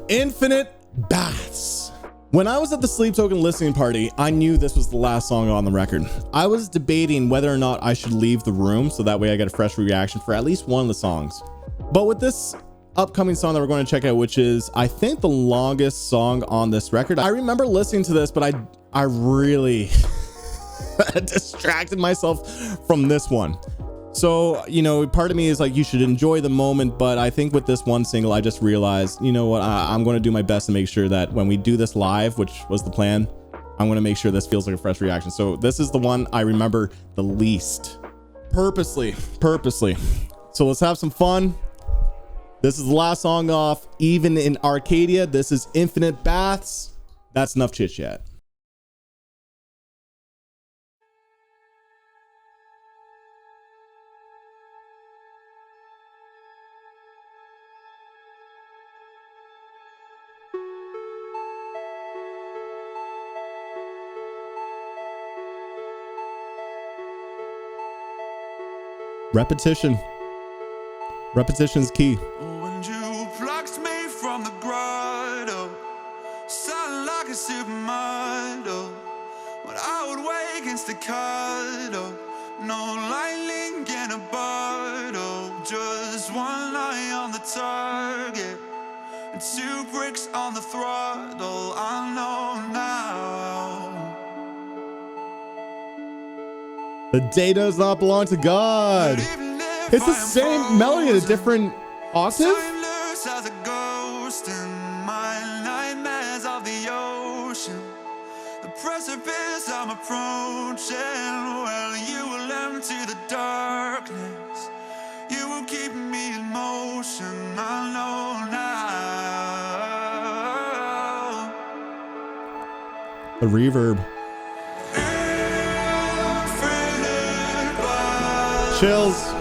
Infinite Baths. When I was at the Sleep Token listening party, I knew this was the last song on the record. I was debating whether or not I should leave the room so that way I get a fresh reaction for at least one of the songs. But with this upcoming song that we're going to check out, which is I think the longest song on this record, I remember listening to this, but I really distracted myself from this one. So, you know, part of me is like, you should enjoy the moment. But I think with this one single, I just realized, you know what, I'm going to do my best to make sure that when we do this live, which was the plan, I'm going to make sure this feels like a fresh reaction. So this is the one I remember the least. Purposely. So let's have some fun. This is the last song off Even in Arcadia. This is Infinite Baths. That's enough chit chat. Repetition is key. When you plucked me from the grotto, sounding like a supermodel. When I would wake in staccato, no lightning in a bottle. Just one eye on the target and 2 bricks on the throttle. I know now. The day does not belong to God. It's the same melody in a different octave. As a ghost in my nightmares of the ocean, the precipice I'm approaching. Well, you will empty the darkness, you will keep me in motion. I know now. The reverb. Chills.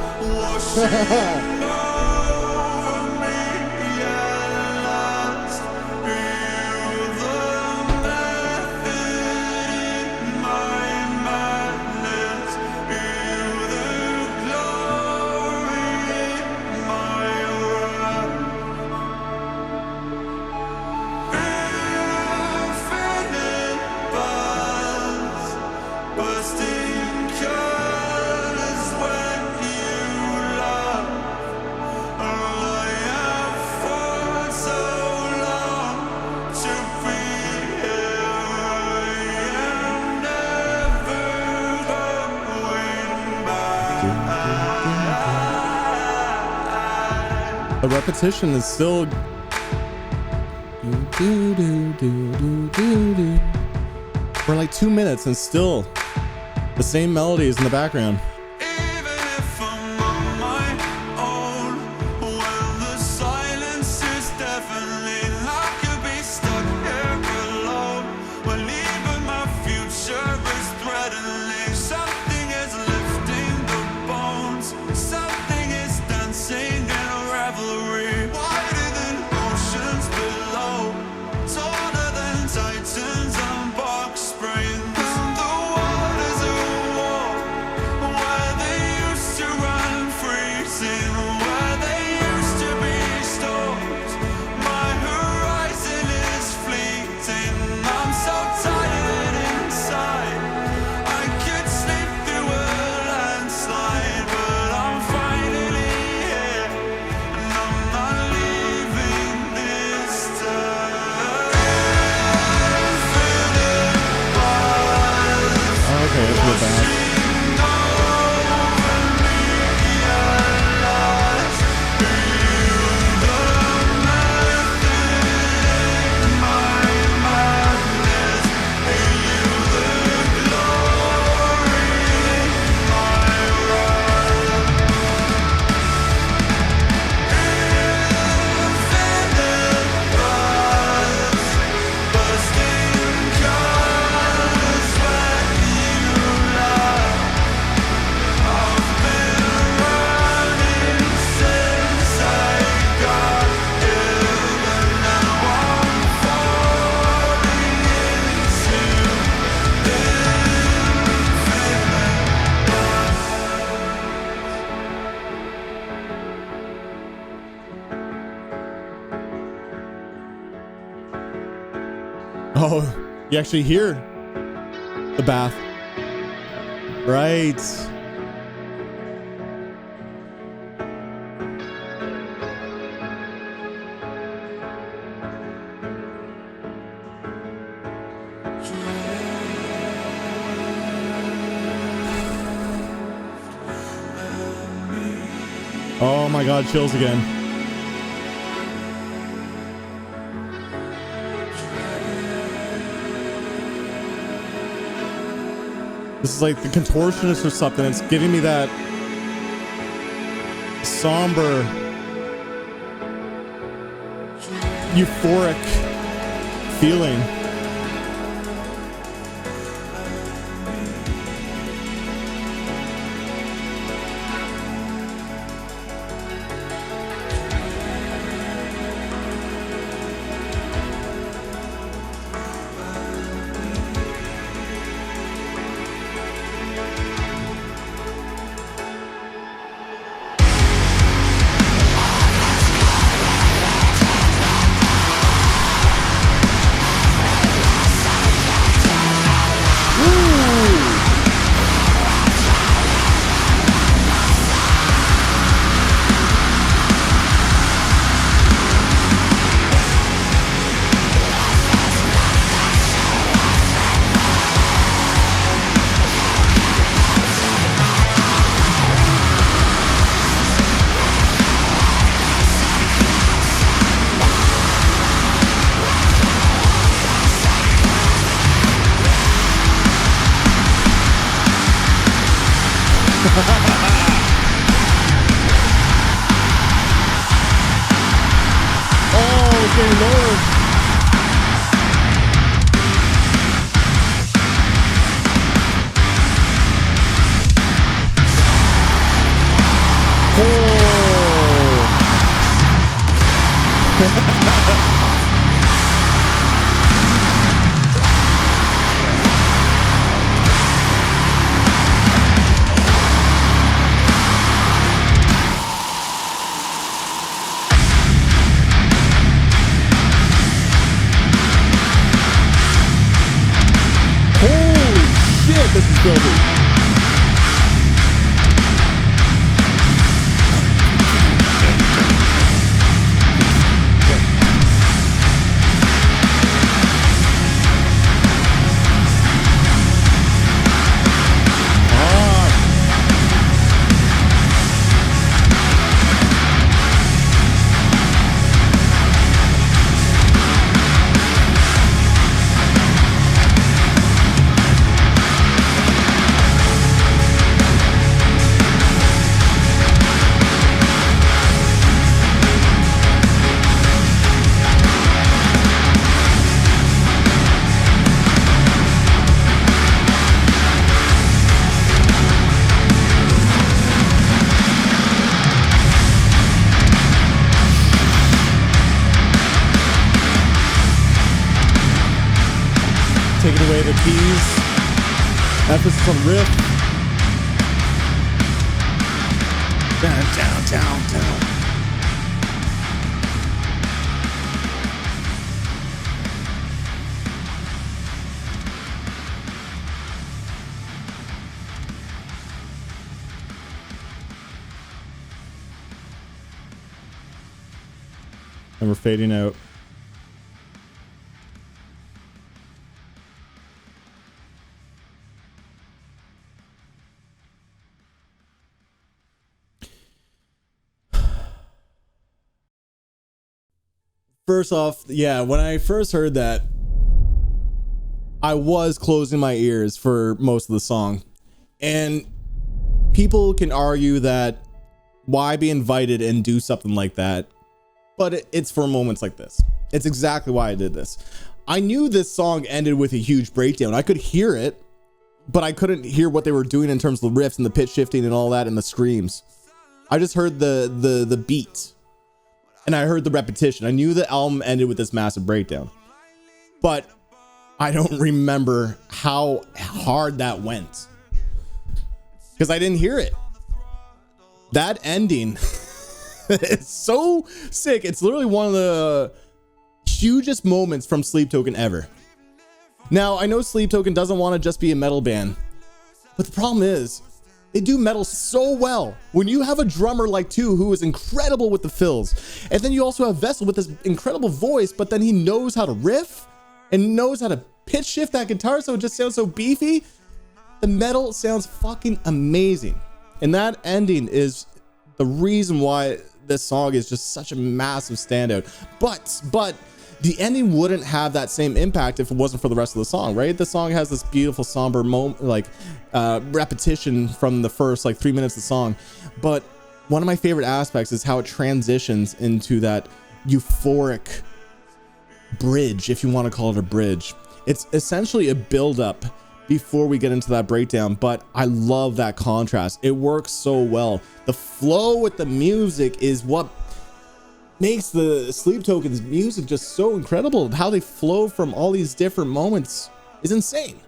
The repetition is still for like 2 minutes and still the same melodies in the background. Titans and box springs. The waters are warm. Oh, you actually hear the bath. Right. Oh my God, chills again. This is like the Contortionist or something. It's giving me that somber, euphoric feeling. This is building. Taking away the keys. Emphasis on riff. Down. And we're fading out. First off, yeah, when I first heard that, I was closing my ears for most of the song. And people can argue that why be invited and do something like that? But it's for moments like this. It's exactly why I did this. I knew this song ended with a huge breakdown. I could hear it, but I couldn't hear what they were doing in terms of the riffs and the pitch shifting and all that and the screams. I just heard the beat. And I heard the repetition. I knew the album ended with this massive breakdown, but I don't remember how hard that went because I didn't hear it. That ending is so sick. It's literally one of the hugest moments from Sleep Token ever. Now, I know Sleep Token doesn't want to just be a metal band, but the problem is they do metal so well. When you have a drummer like Tu who is incredible with the fills, and then you also have Vessel with this incredible voice, but then he knows how to riff and knows how to pitch shift that guitar so it just sounds so beefy. The metal sounds fucking amazing. And that ending is the reason why this song is just such a massive standout. But the ending wouldn't have that same impact if it wasn't for the rest of the song, right? The song has this beautiful somber moment, like repetition from the first like 3 minutes of the song. But one of my favorite aspects is how it transitions into that euphoric bridge, if you want to call it a bridge. It's essentially a build-up before we get into that breakdown, but I love that contrast. It works so well. The flow with the music is what makes the Sleep Token's music just so incredible. How they flow from all these different moments is insane.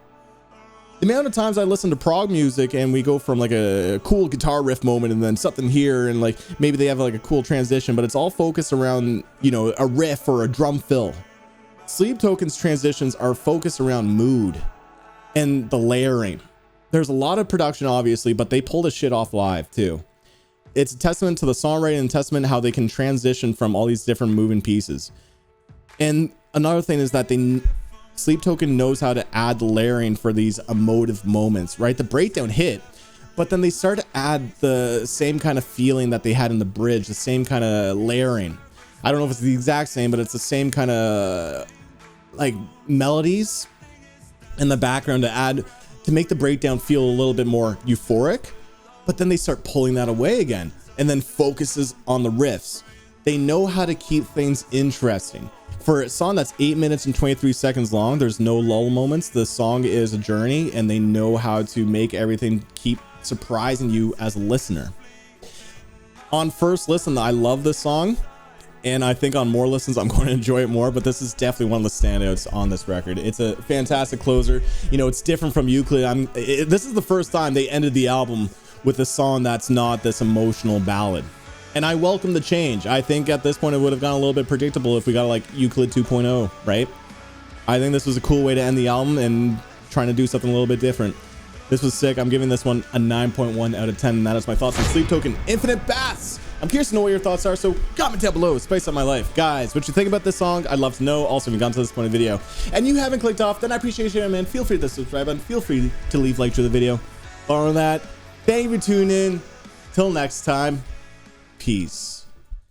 The amount of times I listen to prog music and we go from like a cool guitar riff moment and then something here and like maybe they have like a cool transition, but it's all focused around, you know, a riff or a drum fill. Sleep Token's transitions are focused around mood and the layering. There's a lot of production obviously, but they pull this shit off live too. It's a testament to the songwriting and testament to how they can transition from all these different moving pieces. And another thing is that Sleep Token knows how to add the layering for these emotive moments, right? The breakdown hit, but then they start to add the same kind of feeling that they had in the bridge, the same kind of layering. I don't know if it's the exact same, but it's the same kind of like melodies in the background to make the breakdown feel a little bit more euphoric. But then they start pulling that away again and then focuses on the riffs. They know how to keep things interesting. For a song that's 8 minutes and 23 seconds long, there's no lull moments. The song is a journey and they know how to make everything keep surprising you as a listener. On first listen, I love this song. And I think on more listens, I'm going to enjoy it more, but this is definitely one of the standouts on this record. It's a fantastic closer. You know, it's different from Euclid. This is the first time they ended the album with a song that's not this emotional ballad. And I welcome the change. I think at this point it would have gone a little bit predictable if we got like Euclid 2.0, right? I think this was a cool way to end the album and trying to do something a little bit different. This was sick. I'm giving this one a 9.1 out of 10, and that is my thoughts on Sleep Token Infinite Baths. I'm curious to know what your thoughts are, so comment down below. Spice up my life. Guys, what you think about this song? I'd love to know. Also, if you've gotten to this point of the video and you haven't clicked off, then I appreciate you, man. Feel free to subscribe and feel free to leave like to the video. Other than that, thank you for tuning in. Till next time, peace.